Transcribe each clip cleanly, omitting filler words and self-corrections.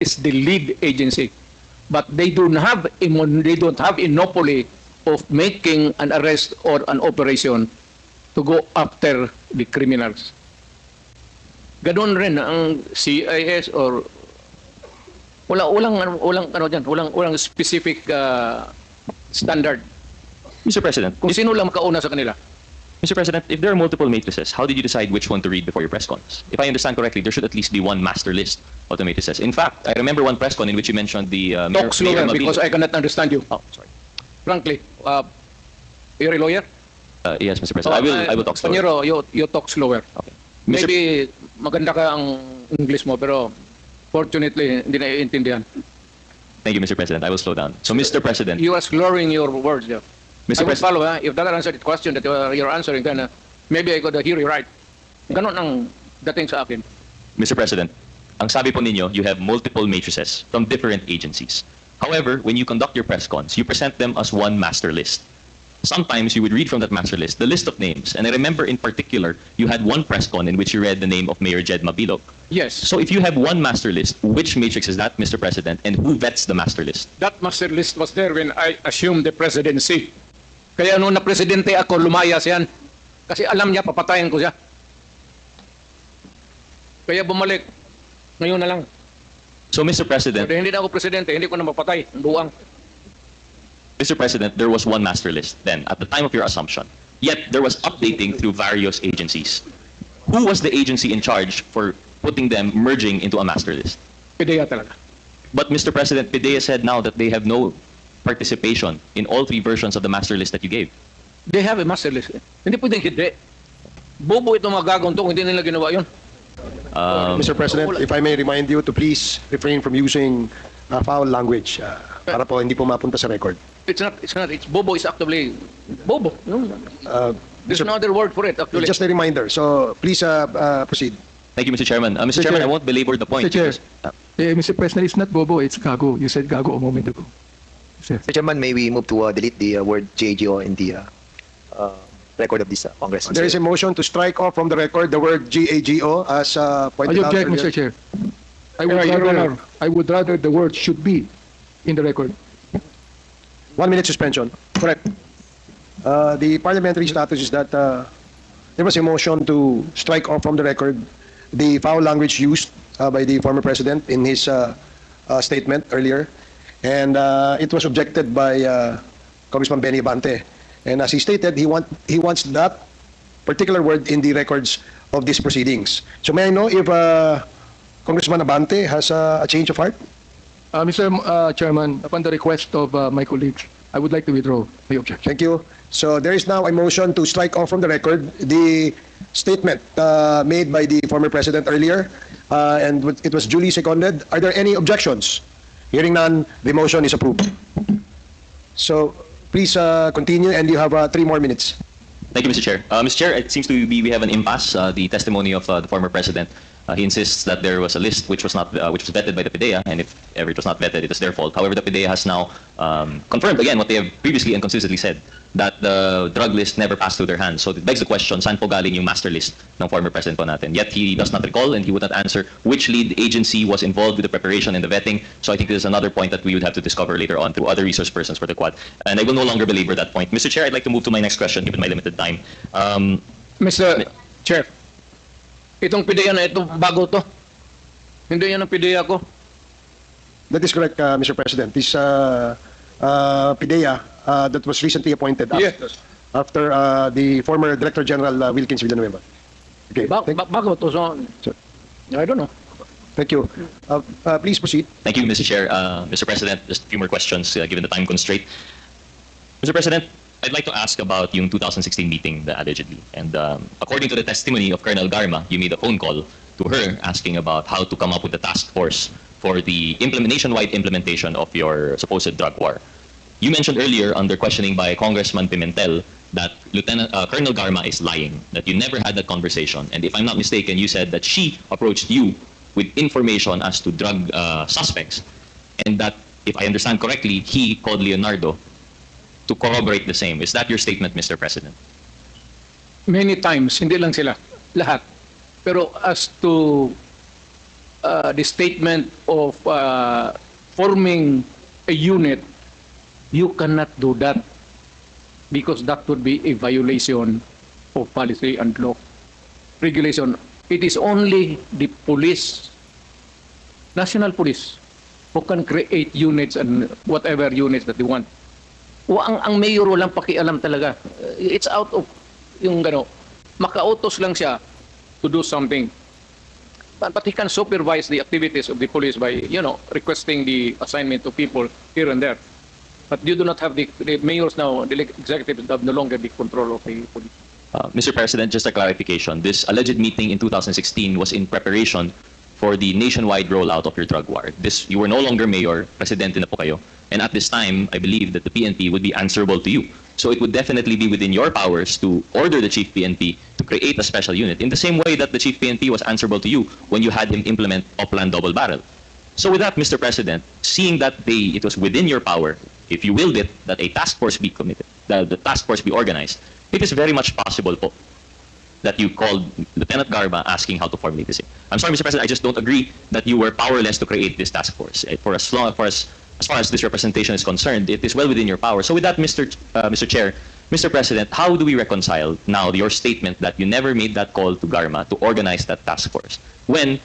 is the lead agency, but they don't have a monopoly of making an arrest or an operation to go after the criminals. Ganun rin ang CIS or walang specific standard. Mr. President, Kung sino lang makauna sa kanila. Mr. President, if there are multiple matrices, how did you decide which one to read before your press cons? If I understand correctly, there should at least be one master list of the matrices. In fact, I remember one press con in which you mentioned the Talk slower because I cannot understand you. Oh, sorry. Frankly, you're a lawyer? Yes, Mr. President. I will talk slower. Panyero, you talk slower. Okay. Maybe maganda ka ang English mo, pero fortunately, hindi naiintindihan. Thank you, Mr. President. I will slow down. So, Mr. President, You are slurring your words. Yeah. Mr. I will President, follow. If that answered the question that you're answering, then maybe I could hear you right. Ganon ang dating sa akin. Mr. President, ang sabi po ninyo, you have multiple matrices from different agencies. However, when you conduct your press cons, you present them as one master list. Sometimes you would read from that master list the list of names. And I remember in particular, you had one press con in which you read the name of Mayor Jed Mabilog. Yes. So if you have one master list, which matrix is that, Mr. President, and who vets the master list? That master list was there when I assumed the presidency. Kaya nung na-presidente ako, lumayas yan. Kasi alam niya, papatayin ko siya. Kaya bumalik. Ngayon na lang. So, Mr. President, Pero hindi na ako presidente, hindi ko na mapatay. Buwang. Mr. President, there was one master list then at the time of your assumption. Yet there was updating through various agencies. Who was the agency in charge for putting them merging into a master list? Pideya talaga. But Mr. President, PIDEA said now that they have no participation in all three versions of the master list that you gave. They have a master list. Hindi pwedeng hindi. Bobo itong mga gagawin to, hindi nila ginawa yun. Mr. President, if I may remind you to please refrain from using foul language para po hindi po mapunta sa record. It's not. It's bobo is actively bobo. No? There's no other word for it, actually. Just a reminder. So please proceed. Thank you, Mr. Chairman. Mr. Mr. Chairman, Chair. I won't belabor the point. Mr. Chair. because- Mr. President, it's not bobo, it's gago. You said gago a moment ago. Sir. Mr. Chairman, may we move to delete the word GAGO in the record of this Congress? There is a motion to strike off from the record the word GAGO as I pointed out object, earlier. Mr. Chair. Your Honor. I would rather the word should be in the record. 1 minute suspension. Correct. The parliamentary status is that there was a motion to strike off from the record the foul language used by the former president in his statement earlier. And it was objected by Congressman Benny Abante. And as he stated, he wants that particular word in the records of these proceedings. So may I know if Congressman Abante has a change of heart? Mr. Chairman, upon the request of my colleagues, I would like to withdraw my objection. Thank you. So there is now a motion to strike off from the record the statement made by the former president earlier, and it was duly seconded. Are there any objections? Hearing none, the motion is approved. So please continue, and you have 3 more minutes. Thank you, Mr. Chair. Mr. Chair, it seems to be we have an impasse. The testimony of the former president. He insists that there was a list which was vetted by the PIDEA, and if ever it was not vetted, it is their fault. However, the PIDEA has now confirmed again what they have previously and consistently said, that the drug list never passed through their hands. So it begs the question, saan po galing yung master list ng former president po natin? Yet he does not recall, and he would not answer which lead agency was involved with the preparation and the vetting. So I think this is another point that we would have to discover later on through other resource persons for the Quad. And I will no longer belabor that point. Mr. Chair, I'd like to move to my next question, given my limited time. Mr. Chair, itong pideya na ito, bago to. Hindi yan ang pideya ko. That is correct, Mr. President. This PIDEA that was recently appointed Yes. after the former Director General Wilkins Villanueva. Okay, Bago to. So, Sir. I don't know. thank you. Please proceed. Thank you, Mr. Chair. Mr. President, just a few more questions given the time constraint. Mr. President, I'd like to ask about yung 2016 meeting, allegedly. And according to the testimony of Colonel Garma, you made a phone call to her asking about how to come up with a task force for the nationwide implementation of your supposed drug war. You mentioned earlier under questioning by Congressman Pimentel that Colonel Garma is lying, that you never had that conversation. And if I'm not mistaken, you said that she approached you with information as to drug suspects, and that, if I understand correctly, he called Leonardo to corroborate the same. Is that your statement, Mr. President? Many times, hindi lang sila. Lahat. Pero as to the statement of forming a unit, you cannot do that because that would be a violation of policy and law regulation. It is only the police, national police, who can create units and whatever units that they want. Ang mayor walang pakialam talaga. It's out of yung makautos lang siya to do something. But he can supervise the activities of the police by, requesting the assignment of people here and there. But you do not have the mayors now, the executives have no longer the control of the police. Mr. President, just a clarification. This alleged meeting in 2016 was in preparation for the nationwide rollout of your drug war. You were no longer mayor, presidente na po kayo. And at this time, I believe that the PNP would be answerable to you. So it would definitely be within your powers to order the chief PNP to create a special unit in the same way that the chief PNP was answerable to you when you had him implement Oplan Double Barrel. So with that, Mr. President, seeing that it was within your power, if you willed it, that a task force be committed, that the task force be organized, it is very much possible po that you called Lieutenant Garma asking how to formulate this. I'm sorry, Mr. President, I just don't agree that you were powerless to create this task force. As far as this representation is concerned, it is well within your power. So with that, Mr. Chair, Mr. President, how do we reconcile now your statement that you never made that call to Garma to organize that task force when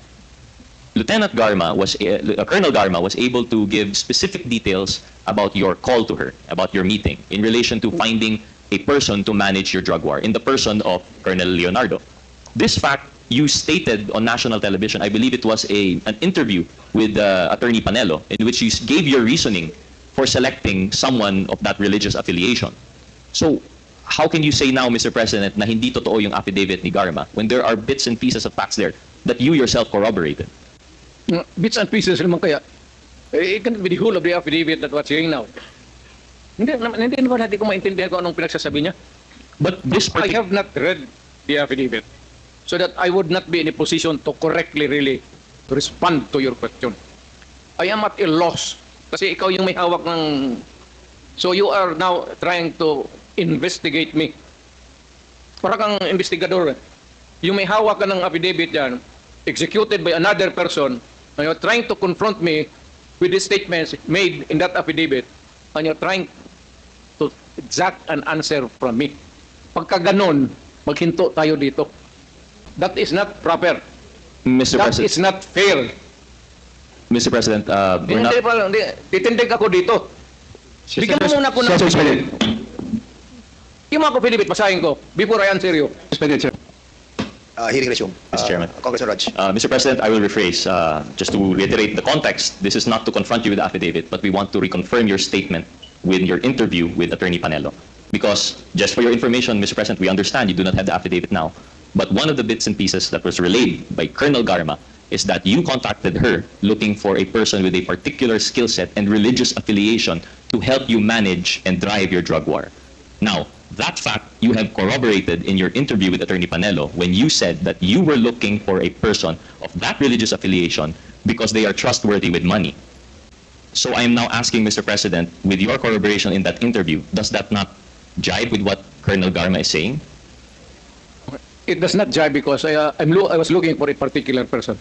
Colonel Garma was able to give specific details about your call to her, about your meeting, in relation to finding a person to manage your drug war, in the person of Colonel Leonardo. This fact you stated on national television. I believe it was an interview with Attorney Panelo, in which you gave your reasoning for selecting someone of that religious affiliation. So, how can you say now, Mr. President, na hindi totoo yung affidavit ni Garma when there are bits and pieces of facts there that you yourself corroborated? Bits and pieces naman kaya. It can be the whole of the affidavit that what's saying now. Hindi naman natin ko maintindihan kung anong pinagsasabi niya. But this I have not read the affidavit so that I would not be in a position to correctly really respond to your question. I am at a loss kasi ikaw yung may hawak ng... So you are now trying to investigate me. Para kang investigador. Yung may hawak ka ng affidavit yan, executed by another person, and you're trying to confront me with the statements made in that affidavit, and you're trying to exact an answer from me. Pagka ganon, maghinto tayo dito. That is not proper. Mr. That President, is not fair. Mr. President, we're not... Titindig ako dito. Bigyan mo muna ako ng... Yung mga affidavit, basahin ko before I answer you. Hearing resume. Mr. Chairman. Congressman Raj. Mr. President, I will rephrase. Just to reiterate the context, this is not to confront you with the affidavit, but we want to reconfirm your statement with your interview with Attorney Panelo. Because, just for your information, Mr. President, we understand you do not have the affidavit now, but one of the bits and pieces that was relayed by Colonel Garma is that you contacted her looking for a person with a particular skill set and religious affiliation to help you manage and drive your drug war. Now, that fact you have corroborated in your interview with Attorney Panelo when you said that you were looking for a person of that religious affiliation because they are trustworthy with money. So I am now asking, Mr. President, with your corroboration in that interview, does that not jibe with what Colonel Garma is saying? It does not jibe because I was looking for a particular person.